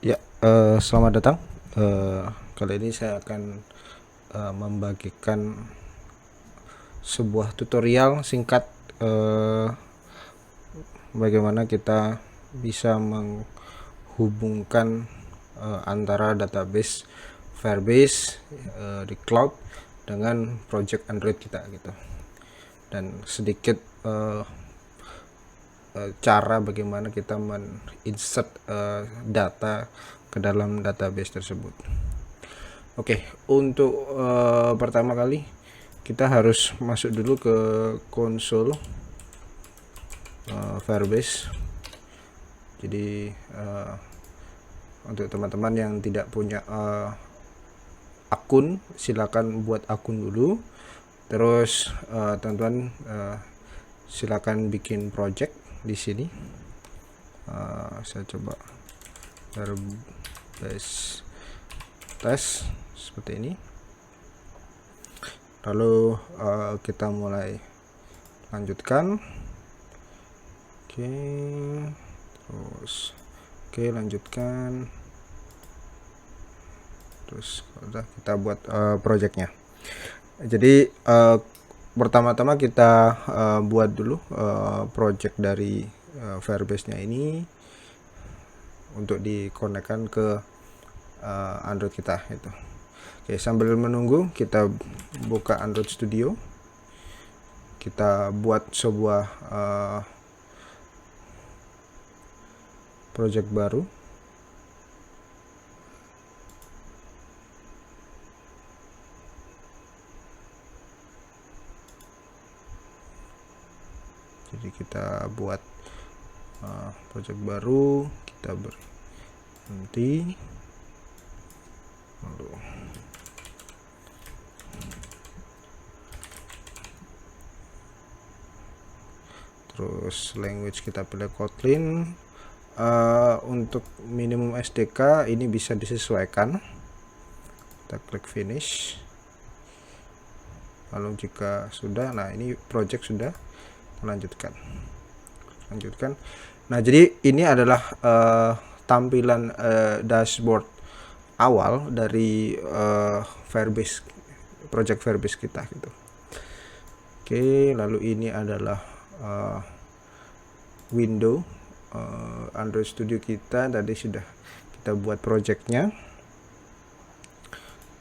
Ya, selamat datang. Kali ini saya akan membagikan sebuah tutorial singkat bagaimana kita bisa menghubungkan antara database Firebase di cloud dengan project Android kita gitu. Dan sedikit cara bagaimana kita men-insert data ke dalam database tersebut. Oke, untuk pertama kali kita harus masuk dulu ke konsol Firebase. Jadi untuk teman-teman yang tidak punya akun, silakan buat akun dulu. Terus teman-teman silakan bikin project di sini. Saya coba Firebase test seperti ini. Lalu kita mulai lanjutkan. Lanjutkan. Terus udah kita buat projectnya. Jadi pertama-tama kita buat dulu project dari Firebase-nya ini untuk dikonekkan ke Android kita itu. Oke, sambil menunggu kita buka Android Studio. Kita buat sebuah project baru. Jadi kita buat project baru, kita berhenti, lalu terus language kita pilih Kotlin. Untuk minimum SDK ini bisa disesuaikan. Kita klik finish. Lalu jika sudah, nah ini project sudah, lanjutkan. Nah, jadi ini adalah tampilan dashboard awal dari Firebase, project Firebase kita gitu. Oke, lalu ini adalah window Android Studio kita. Tadi sudah kita buat projectnya.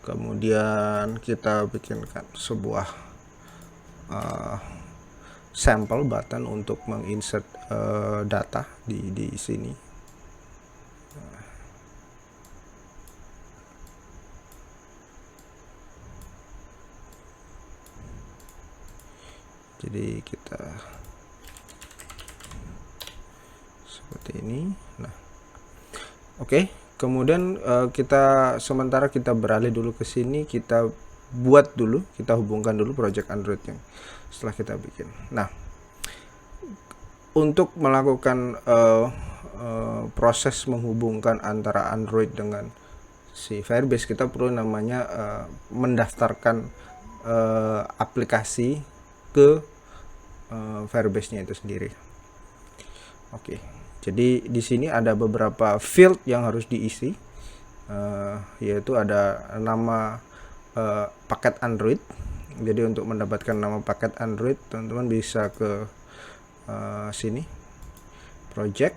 Kemudian kita bikinkan sebuah sampel button untuk menginsert data di sini. Jadi kita seperti ini. Nah, oke. Kemudian kita sementara kita beralih dulu ke sini, kita buat dulu, kita hubungkan dulu project Android yang setelah kita bikin. Nah, untuk melakukan proses menghubungkan antara Android dengan si Firebase, kita perlu namanya mendaftarkan aplikasi ke Firebase-nya itu sendiri. Oke, jadi di sini ada beberapa field yang harus diisi, yaitu ada nama paket Android. Jadi untuk mendapatkan nama paket Android, teman-teman bisa ke sini, project.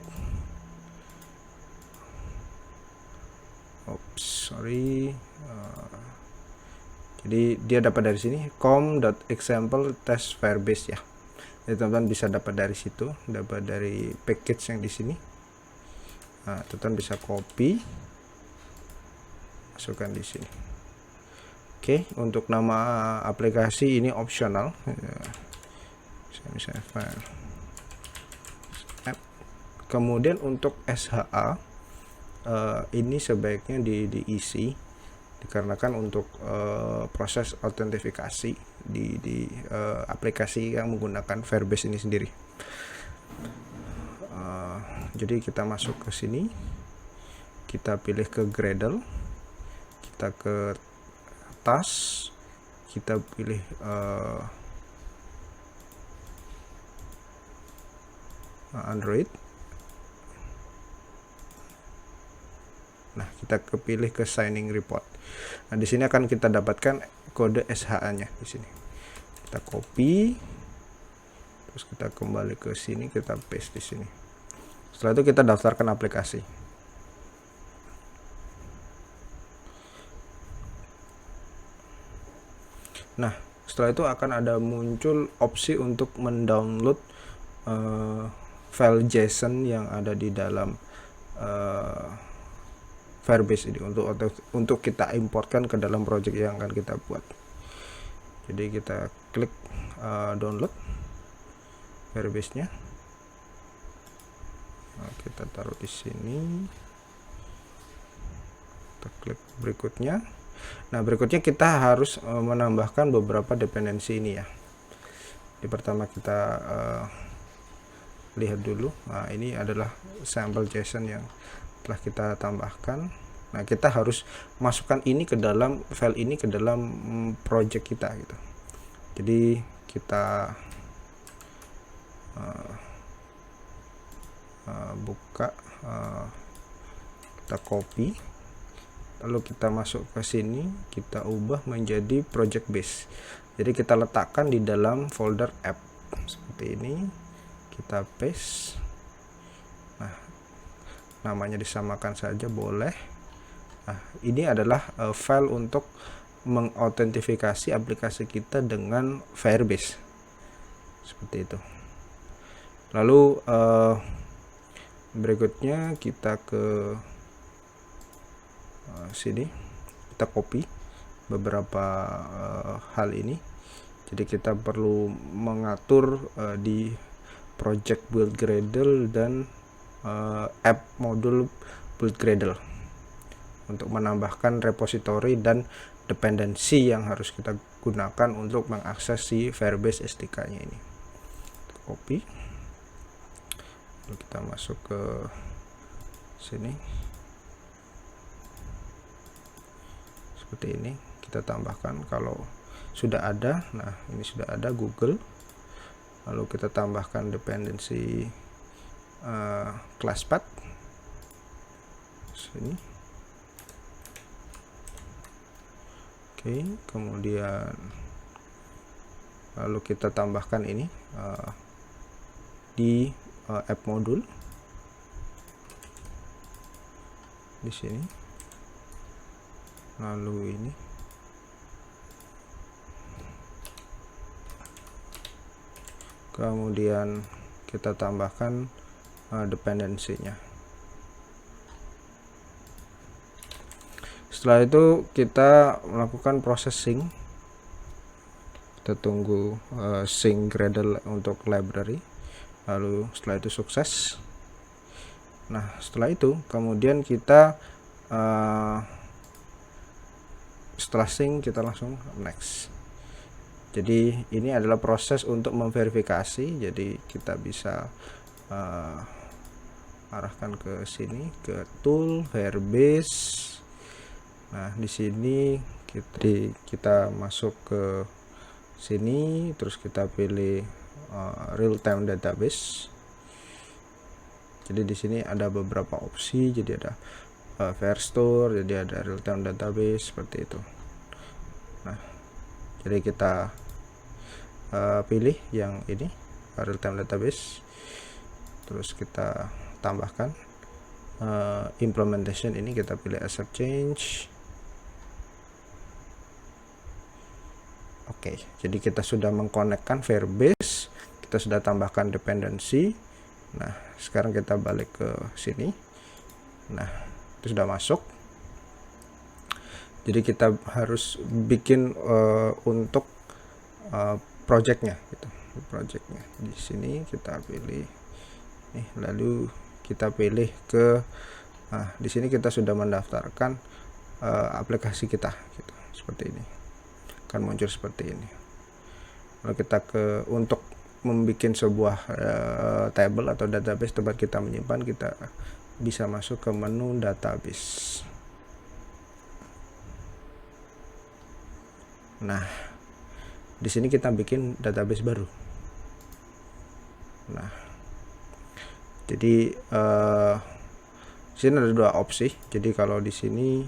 Jadi dia dapat dari sini com.example test Firebase ya. Jadi teman-teman bisa dapat dari situ, dapat dari package yang di sini. Nah, teman-teman bisa copy, masukkan di sini. Oke, untuk nama aplikasi ini opsional. Misalnya file. Kemudian untuk SHA ini sebaiknya diisi, dikarenakan untuk proses autentifikasi di aplikasi yang menggunakan Firebase ini sendiri. Jadi kita masuk ke sini, kita pilih ke Gradle, kita ke task, kita pilih Android. Nah, kita kepilih ke signing report. Nah, di sini akan kita dapatkan kode SHA-nya di sini. Kita copy, terus kita kembali ke sini, kita paste di sini. Setelah itu kita daftarkan aplikasi. Nah, setelah itu akan ada muncul opsi untuk mendownload file JSON yang ada di dalam Firebase ini untuk kita importkan ke dalam project yang akan kita buat. Jadi kita klik download Firebase-nya. Nah, kita taruh di sini. Kita klik berikutnya. Nah, berikutnya kita harus menambahkan beberapa dependensi ini ya. Di pertama kita lihat dulu. Nah, ini adalah sampel JSON yang telah kita tambahkan. Nah, kita harus masukkan ini ke dalam file ini ke dalam project kita gitu. Jadi kita buka, kita copy, lalu kita masuk ke sini, kita ubah menjadi project base. Jadi kita letakkan di dalam folder app seperti ini, kita paste. Nah, namanya disamakan saja boleh. Nah, ini adalah file untuk mengautentifikasi aplikasi kita dengan Firebase seperti itu. Lalu berikutnya kita ke sini, kita copy beberapa hal ini. Jadi kita perlu mengatur di project build Gradle dan app module build Gradle untuk menambahkan repository dan dependensi yang harus kita gunakan untuk mengakses si Firebase SDK-nya ini. Copy, lalu kita masuk ke sini seperti ini, kita tambahkan kalau sudah ada. Nah, ini sudah ada Google, lalu kita tambahkan dependensi ClassPath sini. Oke, kemudian lalu kita tambahkan ini di app module di sini, lalu ini kemudian kita tambahkan dependensinya. Setelah itu kita melakukan processing. Kita tunggu sync Gradle untuk library. Lalu setelah itu sukses. Nah, setelah itu kemudian kita setelah sync kita langsung next. Jadi ini adalah proses untuk memverifikasi. Jadi kita bisa arahkan ke sini, ke tool Firebase. Nah, di sini kita masuk ke sini, terus kita pilih real time database. Jadi di sini ada beberapa opsi. Jadi ada Firestore, jadi ada real time database seperti itu. Nah, jadi kita pilih yang ini, real time database, terus kita tambahkan implementation ini, kita pilih accept change. Oke, jadi kita sudah mengkonekkan Firebase, kita sudah tambahkan dependensi. Nah, sekarang kita balik ke sini. Nah, itu sudah masuk. Jadi kita harus bikin untuk projectnya gitu. Projectnya di sini kita pilih nih, lalu kita pilih ke di sini kita sudah mendaftarkan aplikasi kita gitu, seperti ini akan muncul seperti ini. Lalu kita untuk membuat sebuah table atau database tempat kita menyimpan, kita bisa masuk ke menu database. Nah, di sini kita bikin database baru. Nah, jadi Di sini ada dua opsi. Jadi kalau di sini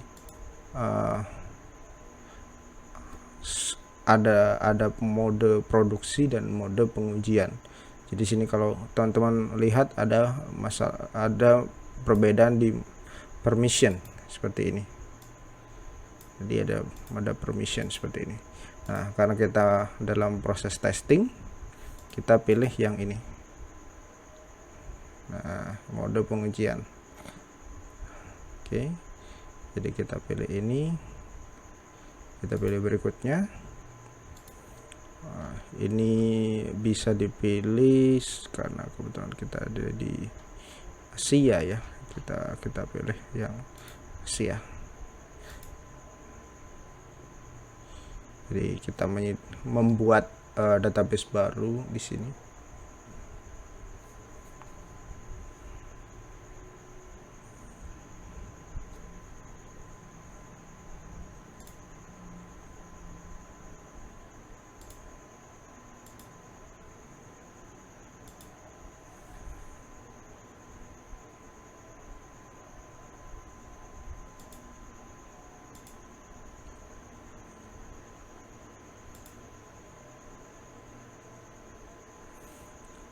ada mode produksi dan mode pengujian. Jadi sini kalau teman-teman lihat ada perbedaan di permission seperti ini. Jadi ada permission seperti ini. Nah, karena kita dalam proses testing, kita pilih yang ini. Nah, mode pengujian. Oke. Jadi kita pilih ini. Kita pilih berikutnya. Nah, ini bisa dipilih karena kebetulan kita ada di Asia ya. Kita pilih yang Asia. Jadi kita membuat database baru di sini.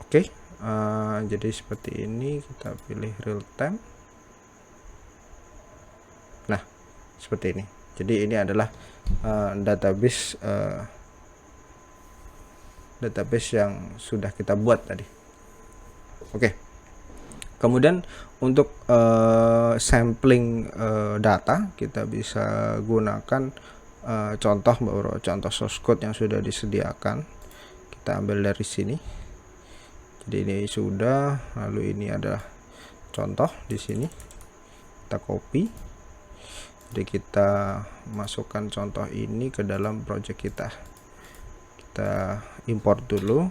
Oke, jadi seperti ini, kita pilih real time. Nah, seperti ini. Jadi ini adalah database yang sudah kita buat tadi. Oke. Kemudian untuk sampling data, kita bisa gunakan contoh source code yang sudah disediakan. Kita ambil dari sini. Jadi ini sudah, lalu ini adalah contoh di sini. Kita copy. Jadi kita masukkan contoh ini ke dalam project kita. Kita import dulu.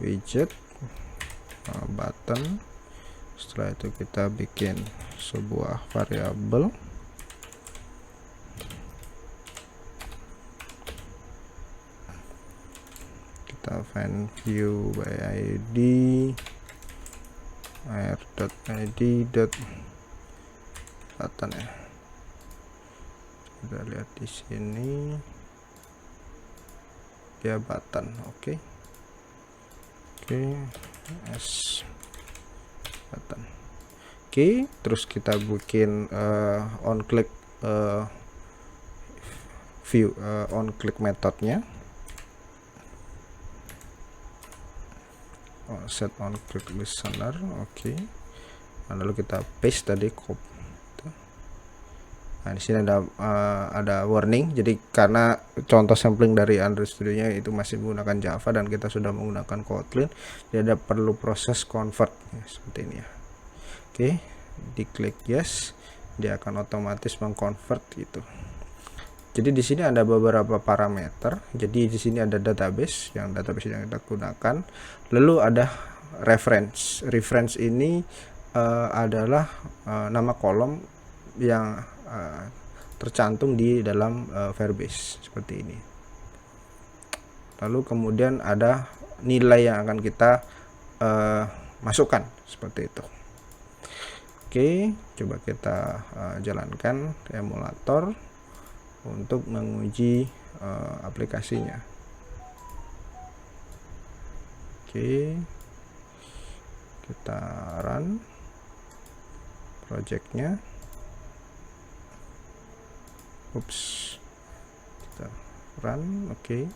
Widget, button. Setelah itu kita bikin sebuah variabel. Find view by id air.id button ya. Kita lihat di sini ya, button. Oke, s button. Oke, terus kita bikin on click view on click metodenya. Set on click listener. Oke. Nah, lalu kita paste tadi copy. Nah, di sini ada warning. Jadi karena contoh sampling dari Android Studio-nya itu masih menggunakan Java dan kita sudah menggunakan Kotlin, jadi ada perlu proses convert ya, seperti ini ya. Oke, diklik yes, dia akan otomatis mengconvert gitu. Jadi di sini ada beberapa parameter. Jadi di sini ada database yang kita gunakan. Lalu ada reference. Reference ini adalah nama kolom yang tercantum di dalam Firebase seperti ini. Lalu kemudian ada nilai yang akan kita masukkan seperti itu. Oke, coba kita jalankan emulator untuk menguji aplikasinya. Oke, kita run projectnya. Kita run. Oke.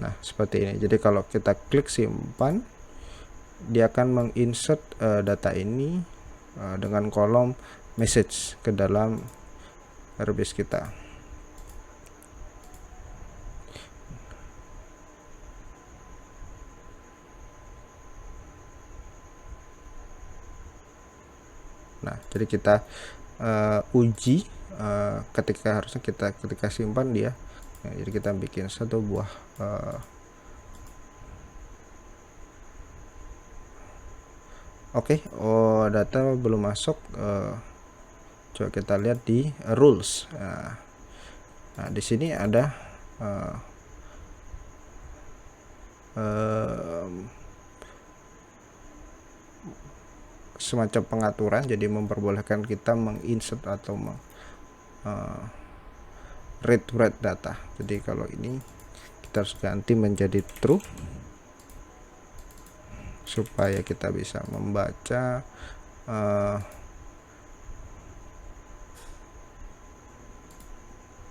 Nah, seperti ini. Jadi kalau kita klik simpan, dia akan menginsert data ini dengan kolom message ke dalam Firebase kita. Nah, jadi kita uji ketika simpan dia Nah, jadi kita bikin satu buah oh data belum masuk. Coba kita lihat di rules. Nah, di sini ada semacam pengaturan, jadi memperbolehkan kita menginsert atau read to write data. Jadi kalau ini kita harus ganti menjadi true supaya kita bisa membaca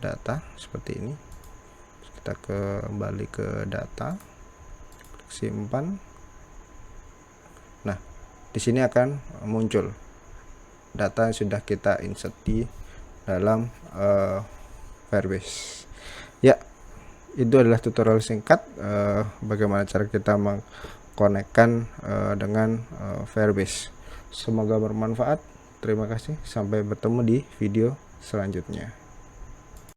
data seperti ini. Kita kembali ke data, simpan. Nah, di sini akan muncul data yang sudah kita insert di dalam Firebase. Ya, itu adalah tutorial singkat bagaimana cara kita mengkonekkan dengan Firebase. Semoga bermanfaat. Terima kasih. Sampai bertemu di video selanjutnya.